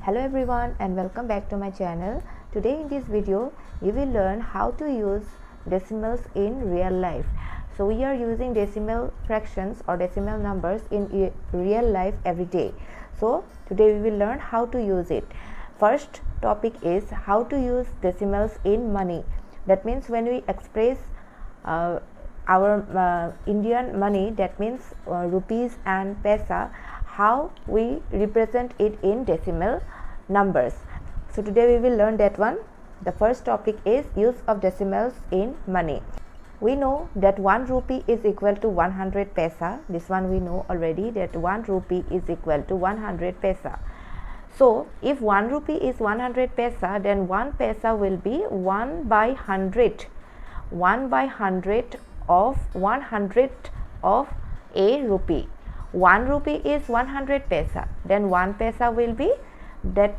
Hello everyone and welcome back to my channel. Today in this video you will learn how to use decimals in real life. So we are using decimal fractions or decimal numbers in real life every day. So today we will learn how to use it. First topic is how to use decimals in money. That means when we express our Indian money, that means rupees and paisa, how we represent it in decimal numbers. So today we will learn that one. The first topic is use of decimals in money. We know that 1 rupee is equal to 100 paisa. This one we know already, that 1 rupee is equal to 100 paisa. So if 1 rupee is 100 paisa, then 1 paisa will be 1 by 100. 1 by 100 of 100 of a rupee. 1 rupee is 100 paisa, then 1 paisa will be that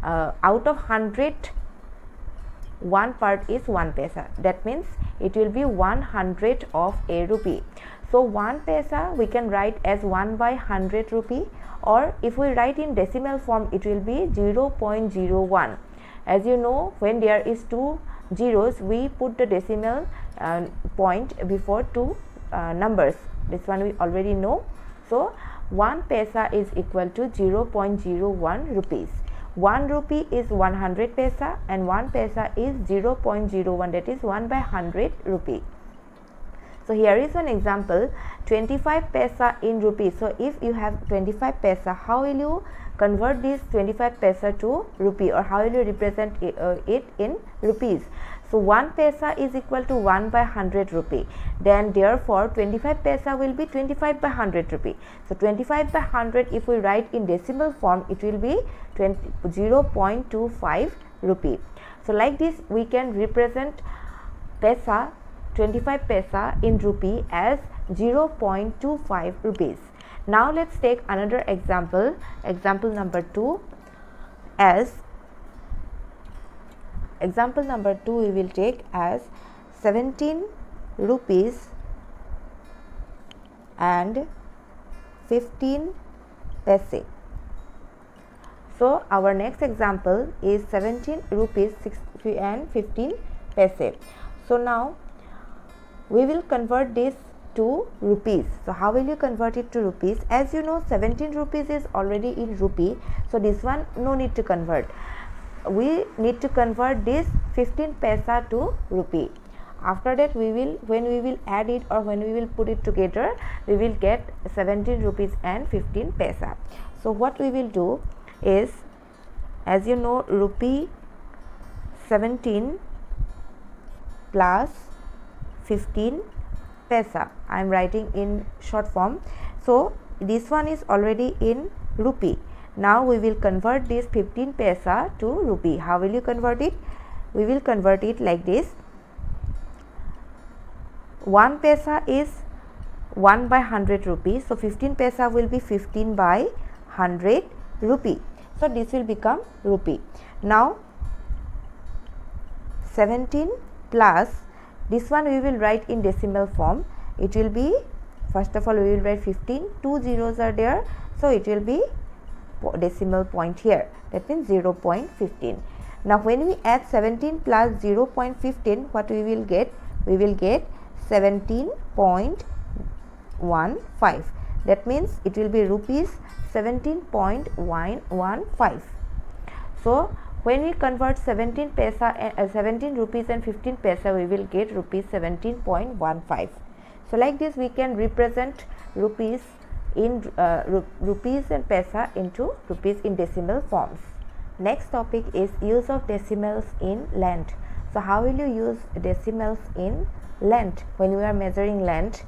out of 100, one part is 1 paisa. That means it will be 100 of a rupee. So 1 paisa we can write as 1 by 100 rupee, or if we write in decimal form it will be 0.01. As you know, when there is 2 zeros, we put the decimal point before 2 numbers. This one we already know. So 1 paisa is equal to 0.01 rupees. 1 rupee is 100 paisa and 1 paisa is 0.01, that is 1 by 100 rupee. So here is one example, 25 paisa in rupees. So if you have 25 paisa, how will you convert this 25 paisa to rupee, or how will you represent it in rupees? So 1 paisa is equal to 1 by 100 rupee. Then therefore 25 paisa will be 25 by 100 rupee. So 25 by 100 if we write in decimal form, it will be 0.25 rupee. So like this we can represent paisa, 25 paisa in rupee as 0.25 rupees. Now let's take another example, example number 2. As example number 2 we will take as 17 rupees and 15 paise. So our next example is 17 rupees and 15 paise. So now we will convert this to rupees. So how will you convert it to rupees? As you know, 17 rupees is already in rupee, so this one no need to convert. We need to convert this 15 paisa to rupee. After that we will, when we will add it or when we will put it together, we will get 17 rupees and 15 paisa. So what we will do is, as you know, rupee 17 plus 15 paisa, I am writing in short form. So this one is already in rupee. Now we will convert this 15 paisa to rupee. How will you convert it? We will convert it like this. 1 paisa is 1 by 100 rupees. So 15 paisa will be 15 by 100 rupee. So this will become rupee. Now 17 plus, this one we will write in decimal form. It will be, first of all we will write 15, 2 zeros are there, so it will be decimal point here, that means 0.15. Now when we add 17 plus 0.15, what we will get? We will get 17.15. That means it will be rupees 17.115. So when we convert 17 paisa 17 rupees and 15 paisa, we will get rupees 17.15. So like this we can represent rupees in rupees and paisa into rupees in decimal forms. Next topic is use of decimals in length. So how will you use decimals in length? When you are measuring length,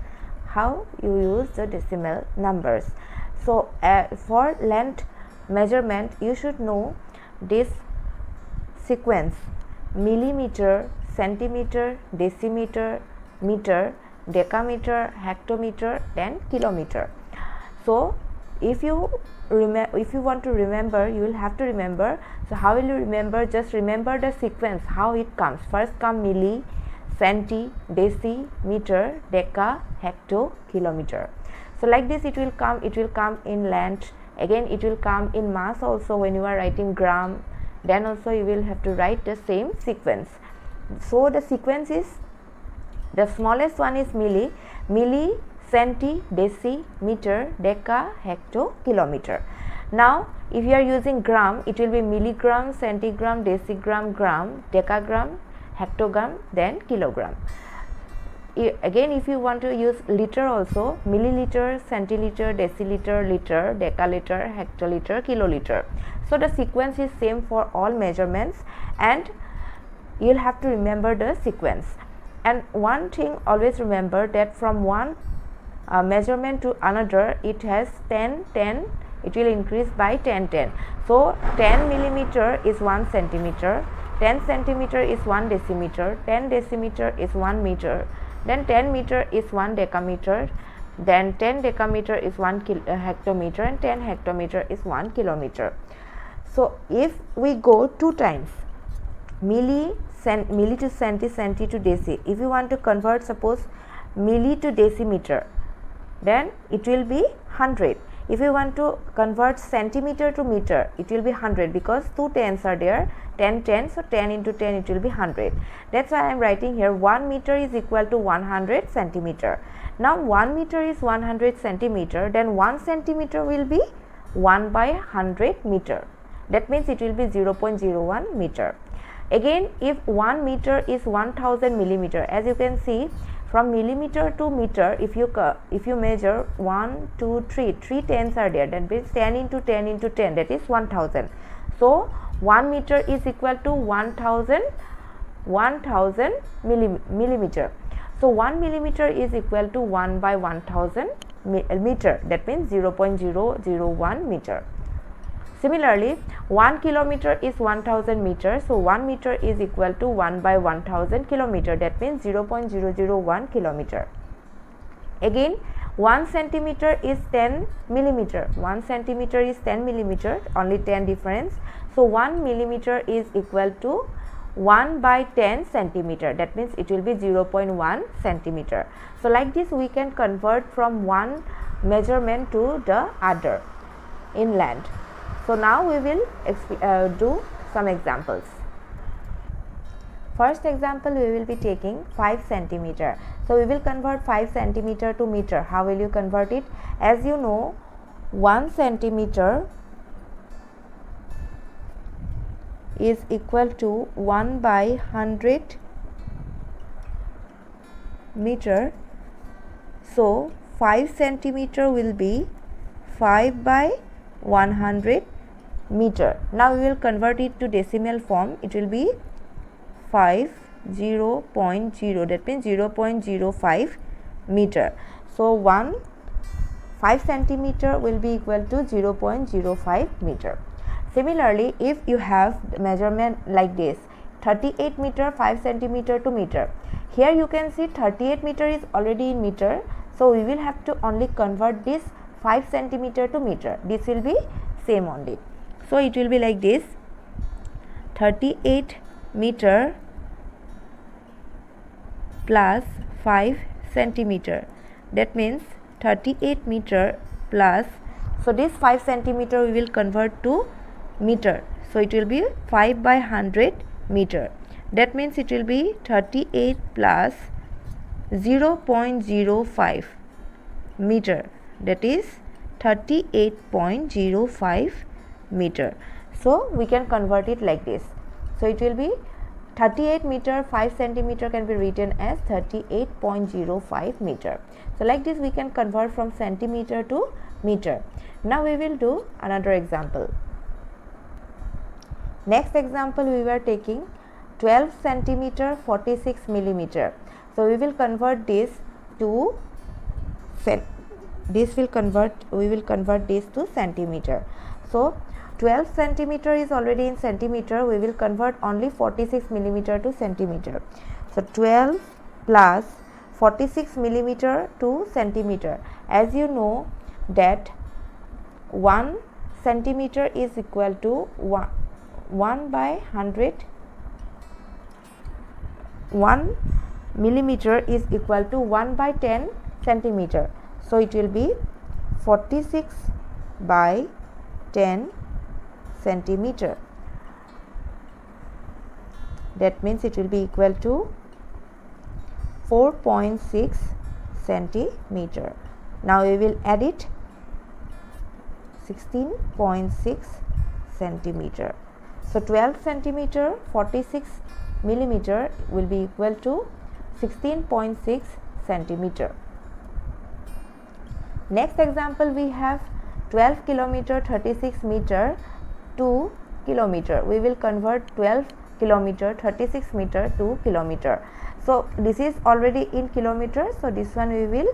how you use the decimal numbers? So for length measurement you should know this sequence: millimeter, centimeter, decimeter, meter, decameter, hectometer, then kilometer. So if you want to remember, you will have to remember. So how will you remember? Just remember the sequence, how it comes. First come milli, centi, deci, meter, deca, hecto, kilometer. So like this it will come in length, again it will come in mass also. When you are writing gram, then also you will have to write the same sequence. So the sequence is, the smallest one is milli, centi, deci, meter, deca, hecto, kilometer. Now if you are using gram, it will be milligram, centigram, decigram, gram, decagram, hectogram, then kilogram. Again if you want to use liter also, milliliter, centiliter, deciliter, liter, decaliter, hectoliter, kiloliter. So the sequence is same for all measurements, and you will have to remember the sequence. And one thing always remember, that from one measurement to another it has 10, 10, it will increase by 10, 10. So 10 millimeter is 1 centimeter, 10 centimeter is 1 decimeter, 10 decimeter is 1 meter, then 10 meter is 1 decameter, then 10 decameter is 1 hectometer, and 10 hectometer is 1 kilometer. So if we go 2 times, milli to centi, centi to deci, if you want to convert suppose milli to decimeter, then it will be 100. If you want to convert centimeter to meter, it will be 100, because 2 tens are there, 10, 10, so 10 into 10 it will be 100. That's why I am writing here 1 meter is equal to 100 centimeter. Now 1 meter is 100 centimeter, then 1 centimeter will be 1 by 100 meter. That means it will be 0.01 meter. Again, if 1 meter is 1000 millimeter, as you can see, from millimeter to meter, if you measure 1, 2, 3 tens are there, that means 10 into 10 into 10, that is 1000. So 1 meter is equal to 1000 millimeter. So 1 millimeter is equal to 1 by 1000 meter, that means 0.001 meter. Similarly, 1 kilometer is 1000 meters, so 1 meter is equal to 1 by 1000 kilometer, that means 0.001 kilometer. Again, 1 centimeter is 10 millimeter, 1 centimeter is 10 millimeter, only 10 difference. So 1 millimeter is equal to 1 by 10 centimeter, that means it will be 0.1 centimeter. So like this we can convert from one measurement to the other in length. So now we will do some examples. First example we will be taking 5 centimeter. So we will convert 5 centimeter to meter. How will you convert it? As you know, 1 centimeter is equal to 1 by 100 meter. So 5 centimeter will be 5 by 100 meter. Now we will convert it to decimal form. It will be 5 0.0, that means 0.05 meter. So 5 centimeter will be equal to 0.05 meter. Similarly, if you have measurement like this, 38 meter 5 centimeter to meter, here you can see 38 meter is already in meter, so we will have to only convert this 5 centimeter to meter. This will be same only. So it will be like this: 38 meter plus 5 centimeter, that means 38 meter plus, so this 5 centimeter we will convert to meter, so it will be 5 by 100 meter, that means it will be 38 plus 0.05 meter, that is 38.05 meter. So we can convert it like this. So it will be 38 meter 5 centimeter can be written as 38.05 meter. So like this we can convert from centimeter to meter. Now we will do another example. Next example we were taking 12 centimeter 46 millimeter. So we will convert this to we will convert this to centimeter. So 12 centimeter is already in centimeter, we will convert only 46 millimeter to centimeter. So 12 plus 46 millimeter to centimeter. As you know that 1 centimeter is equal to 1 by 100, 1 millimeter is equal to 1 by 10 centimeter. So it will be 46 by 10 centimeter. That means it will be equal to 4.6 centimeter. Now we will add it, 16.6 centimeter. So 12 centimeter 46 millimeter will be equal to 16.6 centimeter. Next example, we have 12 kilometer 36 meter to kilometer. We will convert 12 kilometer 36 meter to kilometer. So this is already in kilometer, so this one we will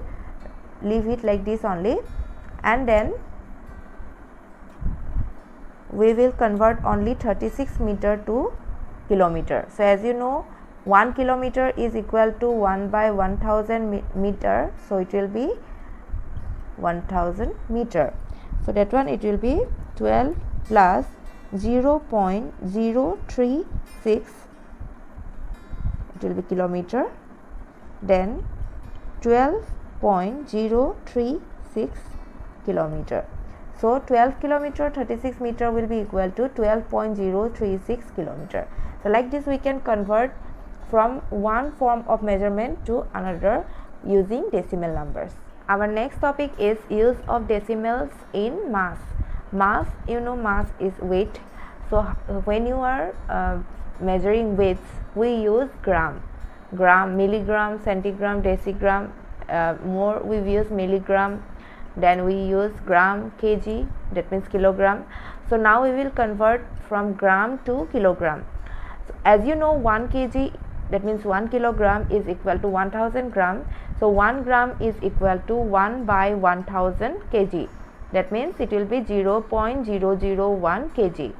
leave it like this only, and then we will convert only 36 meter to kilometer. So as you know, 1 kilometer is equal to 1 by 1000 meter, so it will be 1000 meter. So that one it will be 12 plus 0.036, it will be kilometer, then 12.036 kilometer. So 12 kilometer 36 meter will be equal to 12.036 kilometer. So like this we can convert from one form of measurement to another using decimal numbers. Our next topic is use of decimals in mass. Mass, you know, mass is weight. So when you are measuring weights, we use gram, milligram, centigram, decigram. More we use milligram, then we use gram, kg, that means kilogram. So now we will convert from gram to kilogram. So as you know, 1 kg, that means 1 kilogram is equal to 1000 gram. So 1 gram is equal to 1 by 1000 kg. That means it will be 0.001 kg.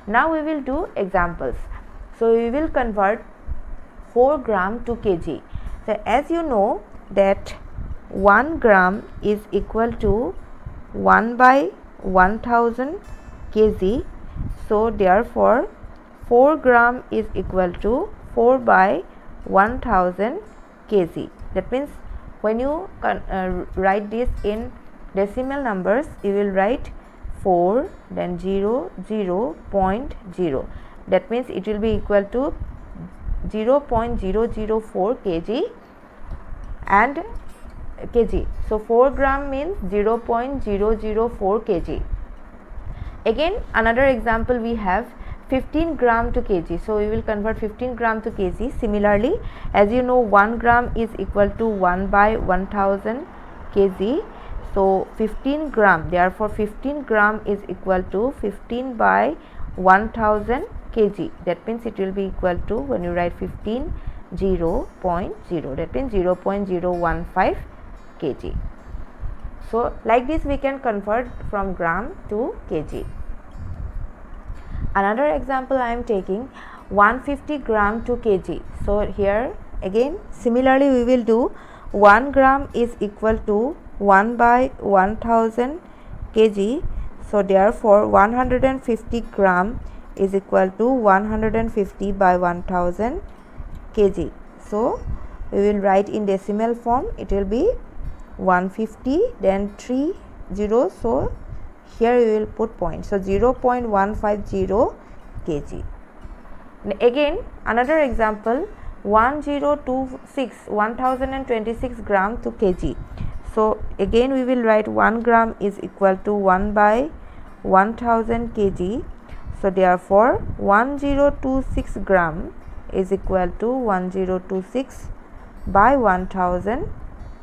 Now we will do examples. So we will convert 4 gram to kg. So as you know that 1 gram is equal to 1 by 1000 kg. So therefore 4 gram is equal to 4 by 1000 kg. That means when you write this in decimal numbers, you will write 4, then 0, 0.0. That means it will be equal to 0.004 kg and kg. So 4 gram means 0.004 kg. Again, another example we have 15 gram to kg. So we will convert 15 gram to kg. Similarly, as you know, 1 gram is equal to 1 by 1000 kg. So 15 gram, therefore 15 gram is equal to 15 by 1000 kg. That means it will be equal to, when you write 15, 0.0, that means 0.015 kg. So like this we can convert from gram to kg. Another example I am taking 150 gram to kg. So here again similarly we will do 1 gram is equal to 1 by 1000 kg. So therefore 150 gram is equal to 150 by 1000 kg. So we will write in decimal form, it will be 150, then 3 zeros. So here we will put point. So 0.150 kg. Again another example 1026 gram to kg. So again we will write 1 gram is equal to 1 by 1000 kg. So therefore 1026 gram is equal to 1026 by 1000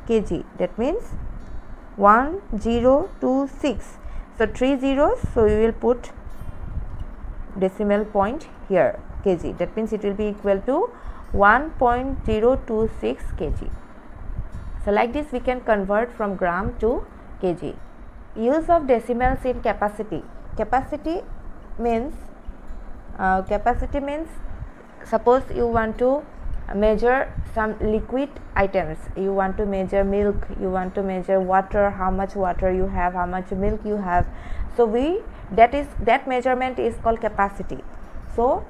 kg. That means 1026. So 3 zeros, so we will put decimal point here, kg. That means it will be equal to 1.026 kg. So like this we can convert from gram to kg. Use of decimals in capacity. Capacity means suppose you want to measure some liquid items, you want to measure milk, you want to measure water, how much water you have, how much milk you have. So that measurement is called capacity. So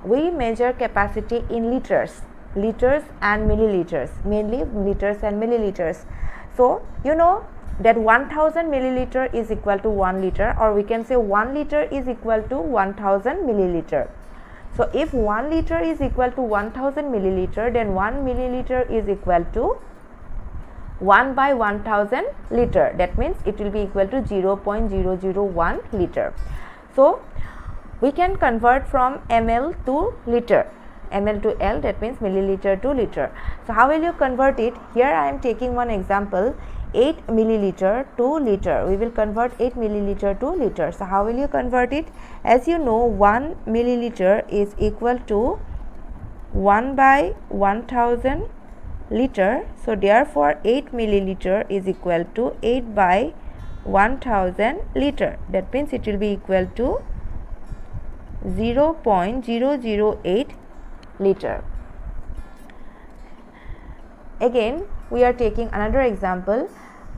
we measure capacity in liters and milliliters, mainly liters and milliliters. So you know that 1000 milliliter is equal to 1 liter, or we can say 1 liter is equal to 1000 milliliter. So if 1 liter is equal to 1000 milliliter, then 1 milliliter is equal to 1 by 1000 liter. That means it will be equal to 0.001 liter. So we can convert from ml to liter, ml to L, that means milliliter to liter. So how will you convert it? Here I am taking one example, 8 milliliter to liter. We will convert 8 milliliter to liter. So how will you convert it? As you know, 1 milliliter is equal to 1 by 1000 liter. So therefore 8 milliliter is equal to 8 by 1000 liter. That means it will be equal to 0.008 liter. Again we are taking another example,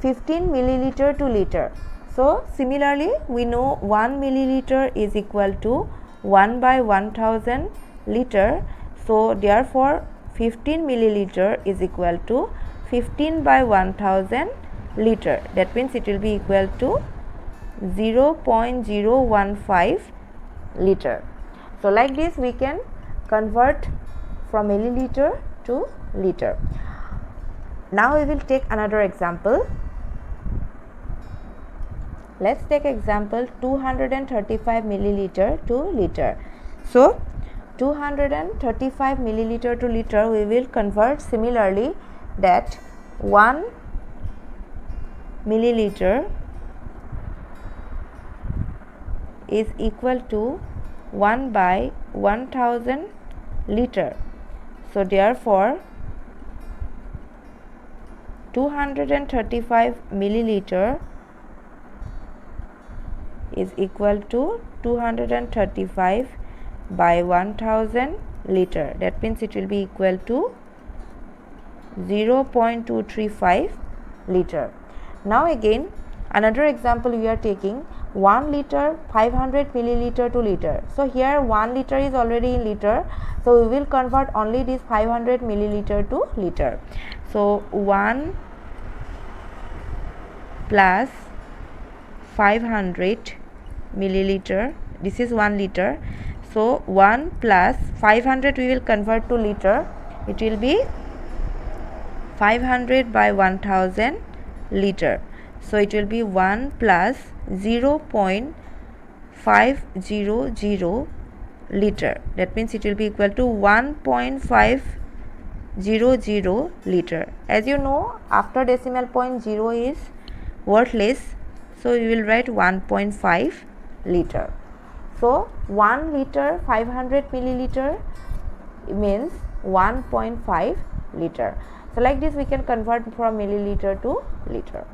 15 milliliter to liter. So similarly we know 1 milliliter is equal to 1 by 1000 liter. So therefore 15 milliliter is equal to 15 by 1000 liter. That means it will be equal to 0.015 liter. So like this we can convert from milliliter to liter. Now we will take another example. Let's take example 235 milliliter to liter. So 235 milliliter to liter we will convert similarly, that 1 milliliter is equal to 1 by 1000 liter. So therefore 235 milliliter is equal to 235 by 1000 liter. That means it will be equal to 0.235 liter. Now again another example we are taking, 1 liter 500 milliliter to liter. So here 1 liter is already in liter, so we will convert only this 500 milliliter to liter. So 1 plus 500 milliliter, this is 1 liter. So 1 plus 500 we will convert to liter, it will be 500 by 1000 liter. So it will be 1 plus 0.500 liter. That means it will be equal to 1.500 liter. As you know, after decimal point 0 is worthless, so we will write 1.5 liter. So 1 liter 500 milliliter means 1.5 liter. So like this we can convert from milliliter to liter.